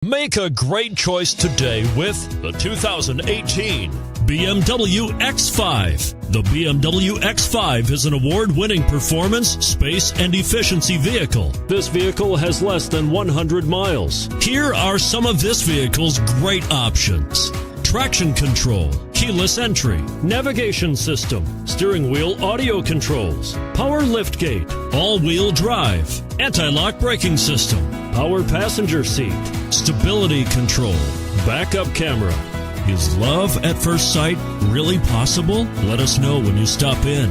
Make a great choice today with the 2018 BMW X5. The BMW X5 is an award-winning performance, space, and efficiency vehicle. This vehicle has less than 100 miles. Here are some of this vehicle's great options: traction control, keyless entry, navigation system, steering wheel audio controls, power liftgate, all-wheel drive, anti-lock braking system, power passenger seat, stability control, backup camera. Is love at first sight really possible? Let us know when you stop in.